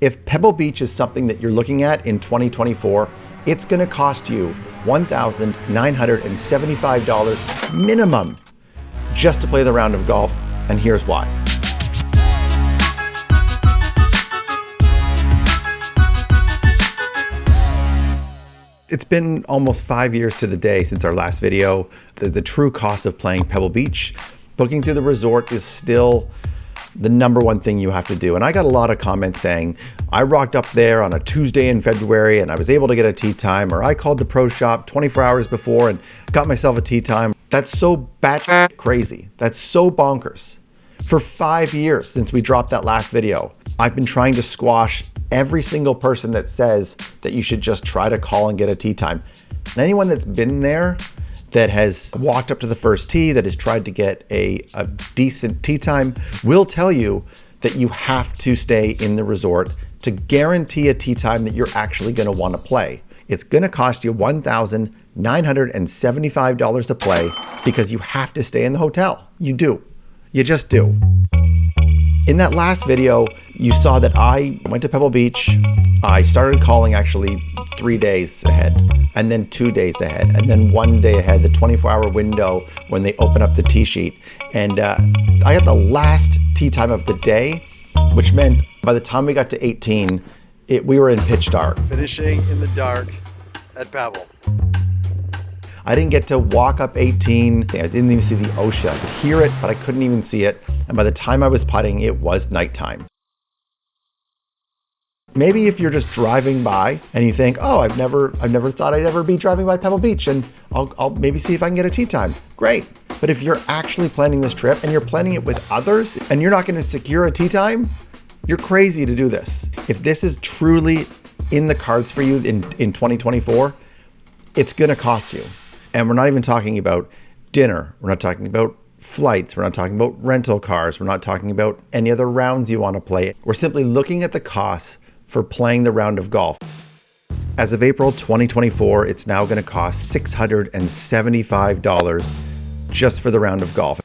If Pebble Beach is something that you're looking at in 2024, it's gonna cost you $1,975 minimum just to play the round of golf, and here's why. It's been almost 5 years to the day since our last video. The true cost of playing Pebble Beach. Booking through the resort is still the number one thing you have to do. And I got a lot of comments saying, I rocked up there on a Tuesday in February and I was able to get a tee time, or I called the pro shop 24 hours before and got myself a tee time. That's so batshit crazy. That's so bonkers. For 5 years since we dropped that last video, I've been trying to squash every single person that says that you should just try to call and get a tee time. And anyone that's been there, that has walked up to the first tee, that has tried to get a decent tee time, will tell you that you have to stay in the resort to guarantee a tee time that you're actually gonna wanna play. It's gonna cost you $1,975 to play because you have to stay in the hotel. You do, you just do. In that last video, you saw that I went to Pebble Beach. I started calling actually 3 days ahead, and then 2 days ahead, and then 1 day ahead, the 24-hour window when they open up the tee sheet. And I got the last tee time of the day, which meant by the time we got to 18, we were in pitch dark. Finishing in the dark at Pebble. I didn't get to walk up 18. I didn't even see the ocean. I could hear it, but I couldn't even see it. And by the time I was putting, it was nighttime. Maybe if you're just driving by and you think, oh, I've never thought I'd ever be driving by Pebble Beach, and I'll maybe see if I can get a tee time. Great. But if you're actually planning this trip and you're planning it with others and you're not going to secure a tee time, you're crazy to do this. If this is truly in the cards for you in 2024, it's going to cost you. And we're not even talking about dinner. We're not talking about flights. We're not talking about rental cars. We're not talking about any other rounds you want to play. We're simply looking at the costs for playing the round of golf. As of April 2024, it's now going to cost $675 just for the round of golf.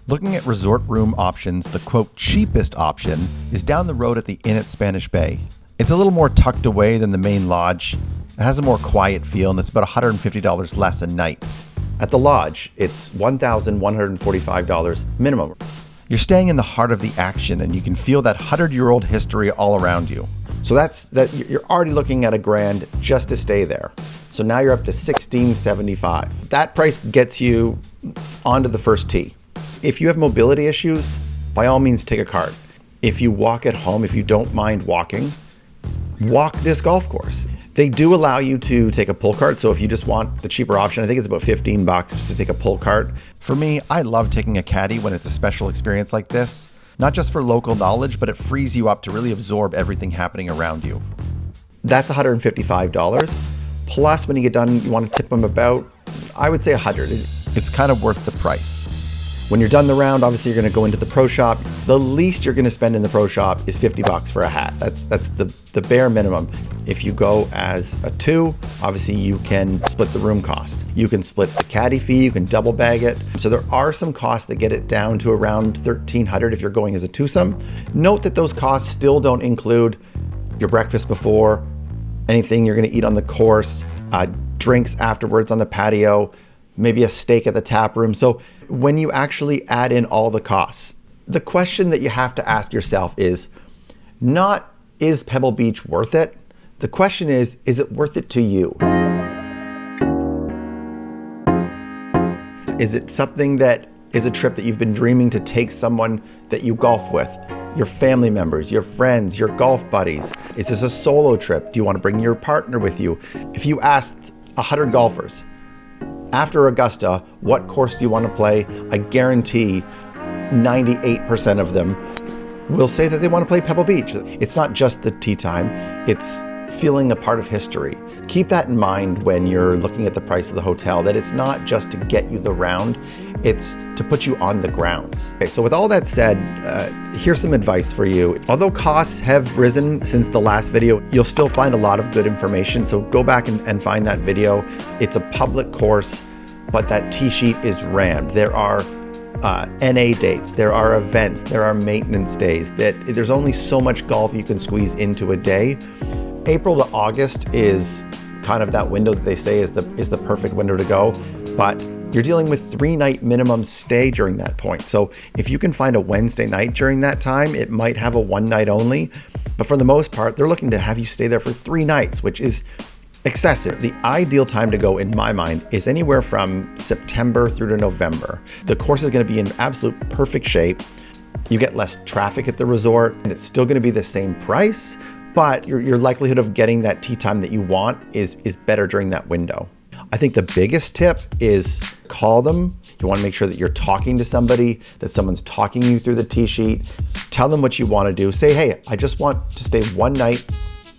Looking at resort room options, the quote cheapest option is down the road at the Inn at Spanish Bay. It's a little more tucked away than the main lodge. It has a more quiet feel, and it's about $150 less a night. At the lodge, it's $1,145 minimum. You're staying in the heart of the action, and you can feel that 100-year-old history all around you. So you're already looking at $1,000 just to stay there. So now you're up to $1,675. That price gets you onto the first tee. If you have mobility issues, by all means take a cart. If you walk at home, if you don't mind walking, walk this golf course. They do allow you to take a pull cart, so if you just want the cheaper option, I think it's about $15 just to take a pull cart. For me, I love taking a caddy when it's a special experience like this, not just for local knowledge, but it frees you up to really absorb everything happening around you. That's $155. Plus, when you get done, you want to tip them about, I would say $100. It's kind of worth the price. When you're done the round, obviously you're going to go into the pro shop. The least you're going to spend in the pro shop is $50 for a hat. That's the bare minimum. If you go as a 2, obviously you can split the room cost. You can split the caddy fee, you can double bag it. So there are some costs that get it down to around $1,300 if you're going as a twosome. Note that those costs still don't include your breakfast before, anything you're going to eat on the course, drinks afterwards on the patio, maybe a steak at the tap room. So when you actually add in all the costs, the question that you have to ask yourself is not, is Pebble Beach worth it? The question is it worth it to you? Is it something that is a trip that you've been dreaming to take someone that you golf with, your family members, your friends, your golf buddies? Is this a solo trip? Do you want to bring your partner with you? If you asked 100 golfers, after Augusta, what course do you want to play? I guarantee 98% of them will say that they want to play Pebble Beach. It's not just the tee time, it's feeling a part of history. Keep that in mind when you're looking at the price of the hotel, that it's not just to get you the round, it's to put you on the grounds. Okay, so with all that said, here's some advice for you. Although costs have risen since the last video, you'll still find a lot of good information, so go back and find that video. It's a public course, but that tee sheet is rammed. There are NA dates, there are events, there are maintenance days, that there's only so much golf you can squeeze into a day. April to August is kind of that window that they say is the perfect window to go, but you're dealing with 3-night minimum stay during that point. So if you can find a Wednesday night during that time, it might have a 1 night only, but for the most part, they're looking to have you stay there for 3 nights, which is excessive. The ideal time to go, in my mind, is anywhere from September through to November. The course is going to be in absolute perfect shape. You get less traffic at the resort, and it's still going to be the same price, but your likelihood of getting that tee time that you want is better during that window. I think the biggest tip is call them. You want to make sure that you're talking to somebody, that someone's talking you through the tee sheet. Tell them what you want to do. Say, hey, I just want to stay 1 night.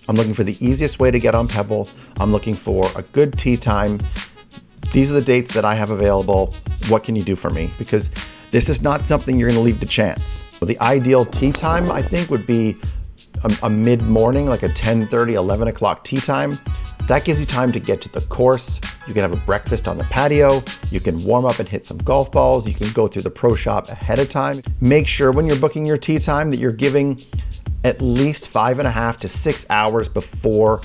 I'm looking for the easiest way to get on Pebble. I'm looking for a good tee time. These are the dates that I have available. What can you do for me? Because this is not something you're going to leave to chance. The ideal tee time, I think, would be a mid-morning, like a 10:30, 11 o'clock tee time. That gives you time to get to the course. You can have a breakfast on the patio. You can warm up and hit some golf balls. You can go through the pro shop ahead of time. Make sure when you're booking your tee time that you're giving at least 5.5 to 6 hours before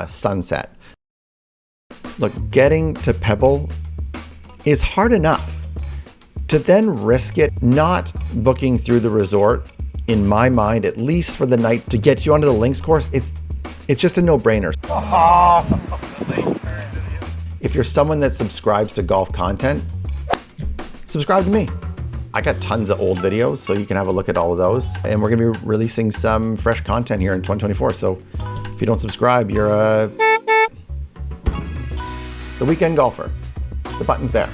sunset. Look, getting to Pebble is hard enough. To then risk it not booking through the resort, in my mind, at least for the night, to get you onto the links course, it's just a no-brainer. If you're someone that subscribes to golf content, subscribe to me. I got tons of old videos, so you can have a look at all of those. And we're gonna be releasing some fresh content here in 2024. So if you don't subscribe, you're the weekend golfer. The button's there.